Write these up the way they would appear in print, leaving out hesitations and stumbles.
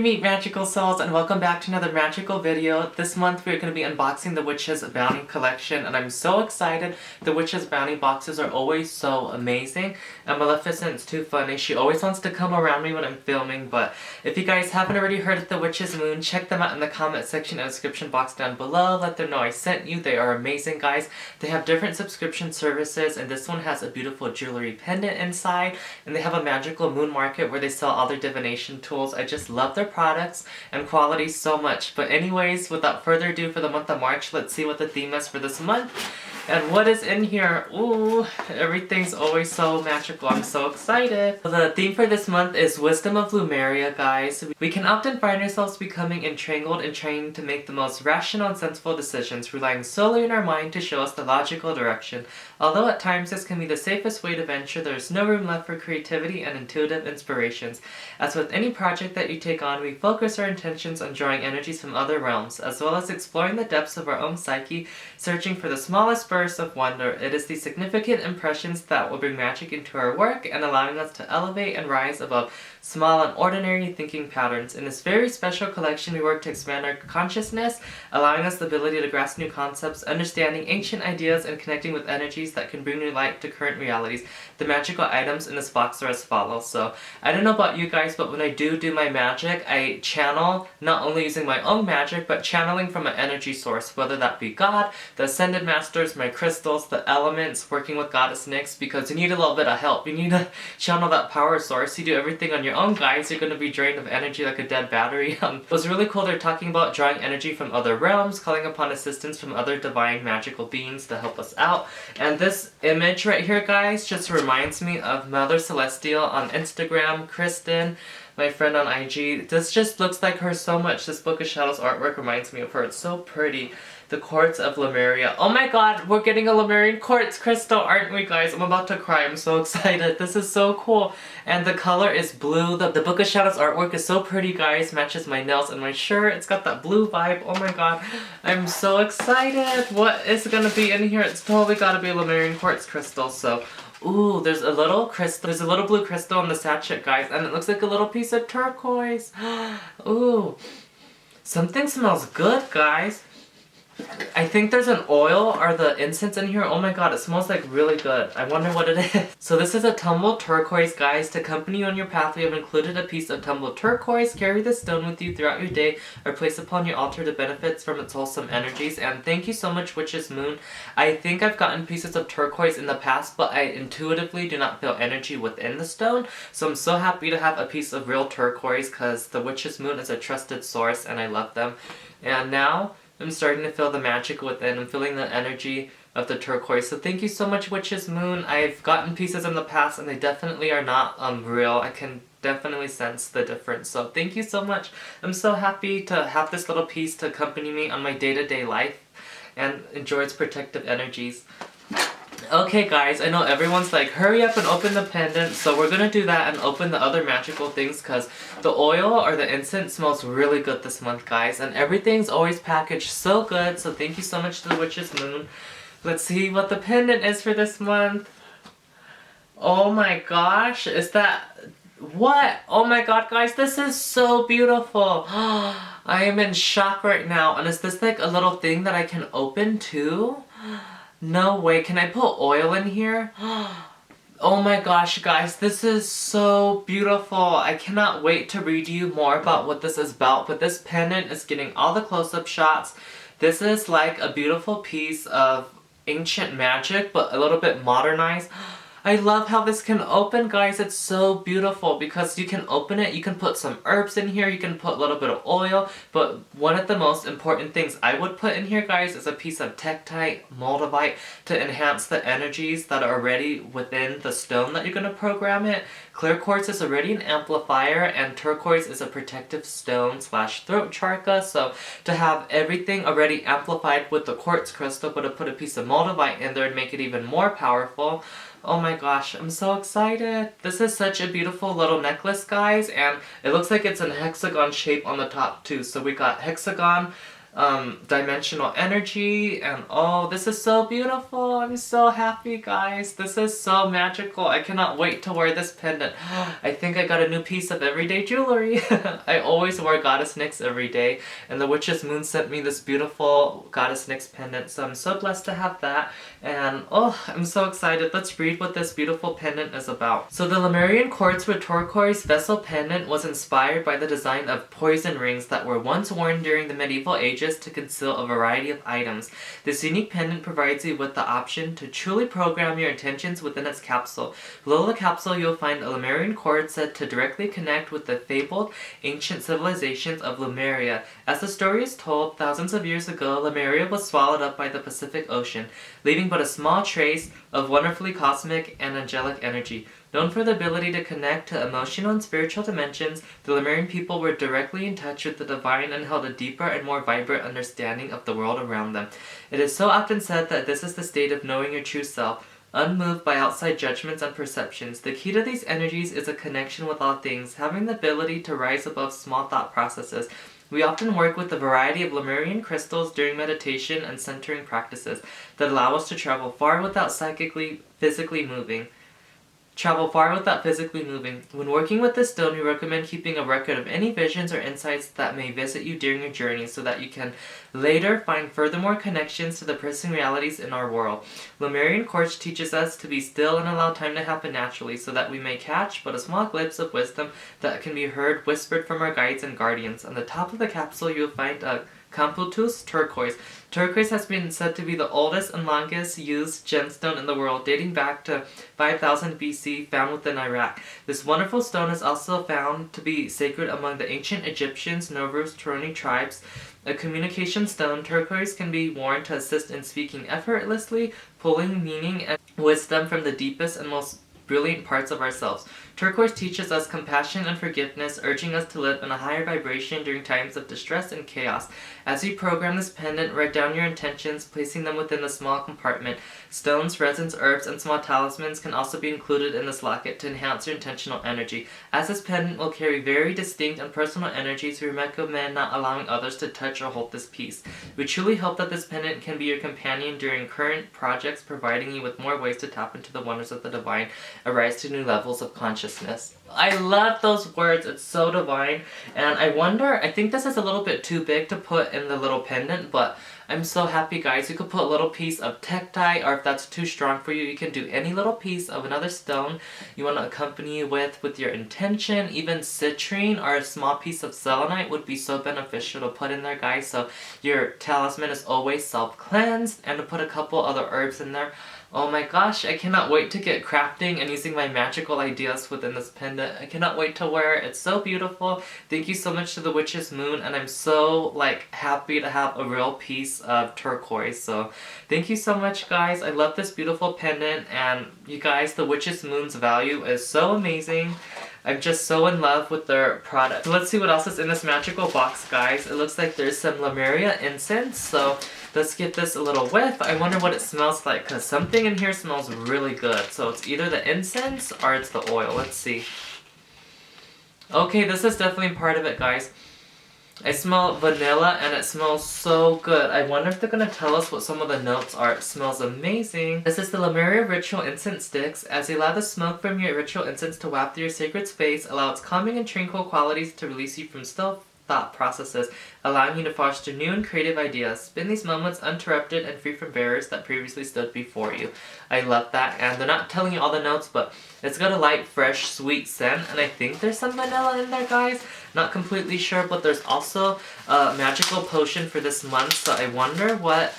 meet magical souls, and welcome back to another magical video. This month we're going to be unboxing the Witch's Bounty collection, and I'm so excited. The Witch's Bounty boxes are always so amazing, and Maleficent's too funny. She always wants to come around me when I'm filming, but if you guys haven't already heard of the Witch's Moon, check them out in the comment section and description box down below. Let them know I sent you. They are amazing, guys. They have different subscription services, and this one has a beautiful jewelry pendant inside, and they have a magical moon market where they sell all their divination tools. I just love their products and quality so much. But anyways, without further ado, for the month of March, let's see what the theme is for this month. And what is in here? Ooh, everything's always so magical. I'm so excited. The theme for this month is Wisdom of Lemuria, guys. We can often find ourselves becoming entangled and trying to make the most rational and sensible decisions, relying solely on our mind to show us the logical direction. Although at times this can be the safest way to venture, there is no room left for creativity and intuitive inspirations. As with any project that you take on, we focus our intentions on drawing energies from other realms, as well as exploring the depths of our own psyche, searching for the smallest bursts of wonder. It is these significant impressions that will bring magic into our work and allowing us to elevate and rise above small and ordinary thinking patterns. In this very special collection, we work to expand our consciousness, allowing us the ability to grasp new concepts, understanding ancient ideas, and connecting with energies that can bring new light to current realities. The magical items in this box are as follows. So, I don't know about you guys, but when I do my magic, I channel, not only using my own magic, but channeling from an energy source, whether that be God, the Ascended Masters, my crystals, the elements, working with Goddess Nyx, because you need a little bit of help. You need to channel that power source. You do everything on your own, guys, you're going to be drained of energy like a dead battery. It was really cool. They're talking about drawing energy from other realms, calling upon assistance from other divine magical beings to help us out. And this image right here, guys, just reminds me of Mother Celestial on Instagram, Kristen, my friend on IG. This just looks like her so much. This Book of Shadows artwork reminds me of her. It's so pretty. The Quartz of Lemuria. Oh my god, we're getting a Lemurian quartz crystal, aren't we, guys? I'm about to cry. I'm so excited. This is so cool. And the color is blue. The Book of Shadows artwork is so pretty, guys. Matches my nails and my shirt. It's got that blue vibe. Oh my god. I'm so excited. What is gonna be in here? It's totally gotta be a Lemurian quartz crystal, so... Ooh, there's a little crystal. There's a little blue crystal in the sachet, guys, and it looks like a little piece of turquoise. Ooh. Something smells good, guys. I think there's an oil or the incense in here. Oh my god, it smells like really good. I wonder what it is. So this is a Tumble Turquoise, guys. To accompany you on your path, we have included a piece of Tumble Turquoise. Carry this stone with you throughout your day or place upon your altar to benefit from its wholesome energies. And thank you so much, Witch's Moon. I think I've gotten pieces of turquoise in the past, but I intuitively do not feel energy within the stone. So I'm so happy to have a piece of real turquoise because the Witch's Moon is a trusted source and I love them. And now I'm starting to feel the magic within. I'm feeling the energy of the turquoise. So thank you so much, Witch's Moon. I've gotten pieces in the past and they definitely are not real. I can definitely sense the difference. So thank you so much. I'm so happy to have this little piece to accompany me on my day-to-day life and enjoy its protective energies. Okay, guys, I know everyone's like, hurry up and open the pendant, so we're gonna do that and open the other magical things because the oil or the incense smells really good this month, guys, and everything's always packaged so good, so thank you so much to the Witch's Moon. Let's see what the pendant is for this month. Oh my gosh, is that... What? Oh my god, guys, this is so beautiful. I am in shock right now, and is this like a little thing that I can open too? No way, can I put oil in here? Oh my gosh, guys, this is so beautiful. I cannot wait to read you more about what this is about, but this pendant is getting all the close-up shots. This is like a beautiful piece of ancient magic, but a little bit modernized. I love how this can open, guys. It's so beautiful because you can open it, you can put some herbs in here, you can put a little bit of oil, but one of the most important things I would put in here, guys, is a piece of Tektite, Moldavite, to enhance the energies that are already within the stone that you're going to program it. Clear quartz is already an amplifier, and turquoise is a protective stone / throat chakra, so to have everything already amplified with the quartz crystal, but to put a piece of Moldavite in there and make it even more powerful. Oh my gosh, I'm so excited. This is such a beautiful little necklace, guys, and it looks like it's in hexagon shape on the top too. So we got hexagon dimensional energy, and oh, this is so beautiful. I'm so happy, guys. This is so magical. I cannot wait to wear this pendant. I think I got a new piece of everyday jewelry. I always wear Goddess Nyx every day, and the Witch's Moon sent me this beautiful Goddess Nyx pendant, so I'm so blessed to have that. And oh, I'm so excited. Let's read what this beautiful pendant is about. So the Lemurian quartz with turquoise vessel pendant was inspired by the design of poison rings that were once worn during the medieval ages to conceal a variety of items. This unique pendant provides you with the option to truly program your intentions within its capsule. Below the capsule, you'll find a Lemurian cord said to directly connect with the fabled ancient civilizations of Lemuria. As the story is told, thousands of years ago, Lemuria was swallowed up by the Pacific Ocean, leaving but a small trace of wonderfully cosmic and angelic energy. Known for the ability to connect to emotional and spiritual dimensions, the Lemurian people were directly in touch with the divine and held a deeper and more vibrant understanding of the world around them. It is so often said that this is the state of knowing your true self, unmoved by outside judgments and perceptions. The key to these energies is a connection with all things, having the ability to rise above small thought processes. We often work with a variety of Lemurian crystals during meditation and centering practices that allow us to travel far without physically moving. When working with this stone, we recommend keeping a record of any visions or insights that may visit you during your journey so that you can later find furthermore connections to the pressing realities in our world. Lemurian quartz teaches us to be still and allow time to happen naturally so that we may catch but a small glimpse of wisdom that can be heard whispered from our guides and guardians. On the top of the capsule, you'll find a Tumble Turquoise. Turquoise has been said to be the oldest and longest used gemstone in the world, dating back to 5000 BC, found within Iraq. This wonderful stone is also found to be sacred among the ancient Egyptians, Nauruz, Turoni tribes. A communication stone, turquoise can be worn to assist in speaking effortlessly, pulling meaning and wisdom from the deepest and most brilliant parts of ourselves. Turquoise teaches us compassion and forgiveness, urging us to live in a higher vibration during times of distress and chaos. As you program this pendant, write down your intentions, placing them within the small compartment. Stones, resins, herbs, and small talismans can also be included in this locket to enhance your intentional energy. As this pendant will carry very distinct and personal energies, we recommend not allowing others to touch or hold this piece. We truly hope that this pendant can be your companion during current projects, providing you with more ways to tap into the wonders of the divine, arise to new levels of consciousness. I love those words. It's so divine. And I think this is a little bit too big to put in the little pendant, but I'm so happy, guys. You could put a little piece of tektite, or if that's too strong for you, you can do any little piece of another stone you want to accompany with your intention. Even citrine or a small piece of selenite would be so beneficial to put in there, guys. So your talisman is always self-cleansed, and to put a couple other herbs in there. Oh my gosh, I cannot wait to get crafting and using my magical ideas within this pendant. I cannot wait to wear it. It's so beautiful. Thank you so much to the Witch's Moon, and I'm so happy to have a real piece of turquoise. So thank you so much, guys. I love this beautiful pendant, and you guys, the Witch's Moon's value is so amazing. I'm just so in love with their product. So let's see what else is in this magical box, guys. It looks like there's some Lemuria incense, so let's give this a little whiff. I wonder what it smells like, because something in here smells really good. So it's either the incense or it's the oil. Let's see. Okay, this is definitely part of it, guys. I smell vanilla, and it smells so good. I wonder if they're going to tell us what some of the notes are. It smells amazing. This is the Lemuria Ritual Incense Sticks. As you allow the smoke from your ritual incense to waft through your sacred space, allow its calming and tranquil qualities to release you from still thought processes, allowing you to foster new and creative ideas. Spend these moments uninterrupted and free from barriers that previously stood before you. I love that, and they're not telling you all the notes, but it's got a light, fresh, sweet scent, and I think there's some vanilla in there, guys. Not completely sure, but there's also a magical potion for this month, so I wonder what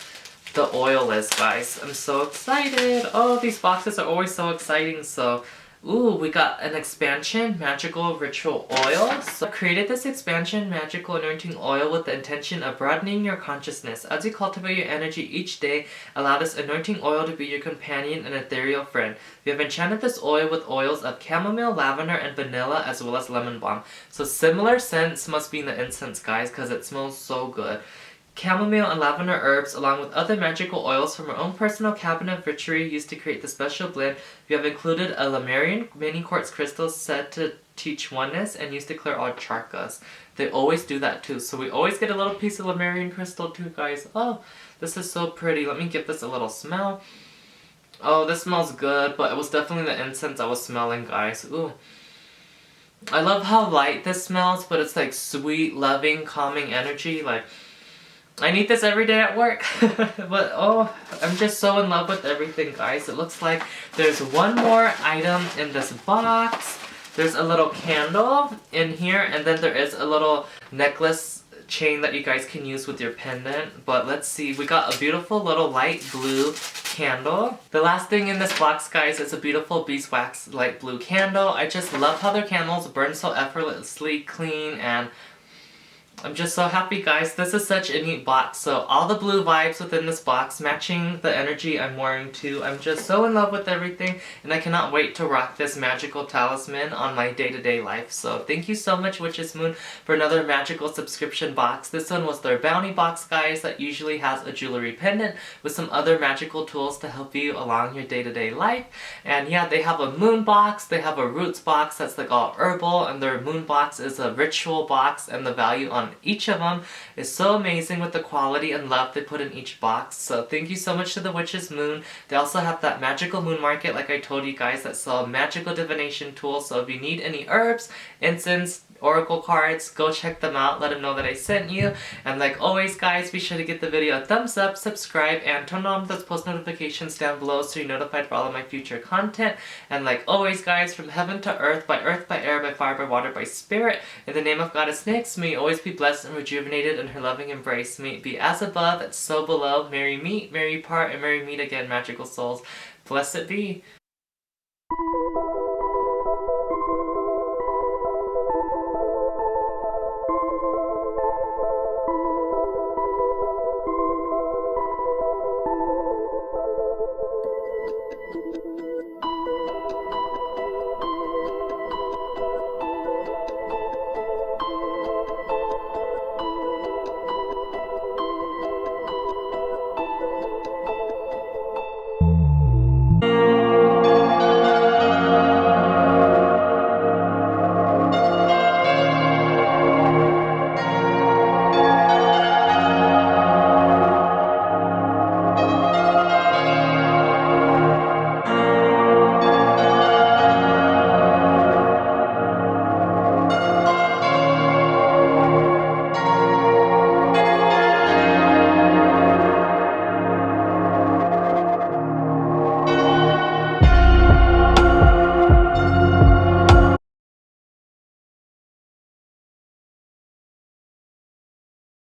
the oil is, guys. I'm so excited. Oh, these boxes are always so exciting, so ooh, we got an expansion magical ritual oil. So I created this expansion magical anointing oil with the intention of broadening your consciousness. As you cultivate your energy each day, allow this anointing oil to be your companion and ethereal friend. We have enchanted this oil with oils of chamomile, lavender, and vanilla, as well as lemon balm. So similar scents must be in the incense, guys, because it smells so good. chamomile and lavender herbs along with other magical oils from our own personal cabinet of witchery used to create the special blend. We have included a Lemurian mini quartz crystal said to teach oneness and used to clear all charkas. They always do that too, so we always get a little piece of Lemurian crystal too, guys. Oh, this is so pretty. Let me give this a little smell. Oh, this smells good, but it was definitely the incense I was smelling, guys. Ooh. I love how light this smells, but it's like sweet, loving, calming energy. Like, I need this every day at work. But oh, I'm just so in love with everything, guys. It looks like there's one more item in this box. There's a little candle in here, and then there is a little necklace chain that you guys can use with your pendant. But let's see, we got a beautiful little light blue candle. The last thing in this box, guys, is a beautiful beeswax light blue candle. I just love how their candles burn so effortlessly clean, and I'm just so happy, guys. This is such a neat box. So all the blue vibes within this box matching the energy I'm wearing too. I'm just so in love with everything, and I cannot wait to rock this magical talisman on my day-to-day life. So thank you so much, Witch's Moon, for another magical subscription box. This one was their bounty box, guys, that usually has a jewelry pendant with some other magical tools to help you along your day-to-day life. And yeah, they have a moon box, they have a roots box that's like all herbal, and their moon box is a ritual box, and the value on each of them is so amazing with the quality and love they put in each box. So thank you so much to the Witch's Moon. They also have that magical moon market, like I told you guys, that sell magical divination tools. So if you need any herbs, incense, oracle cards, go check them out. Let them know that I sent you. And like always, guys, be sure to give the video a thumbs up, subscribe, and turn on those post notifications down below so you're notified for all of my future content. And like always, guys, from heaven to earth, by air, by fire, by water, by spirit, in the name of Goddess Nyx, may you always be blessed and rejuvenated in her loving embrace. May it be as above, so below. Merry meet, merry part, and merry meet again, magical souls. Blessed be.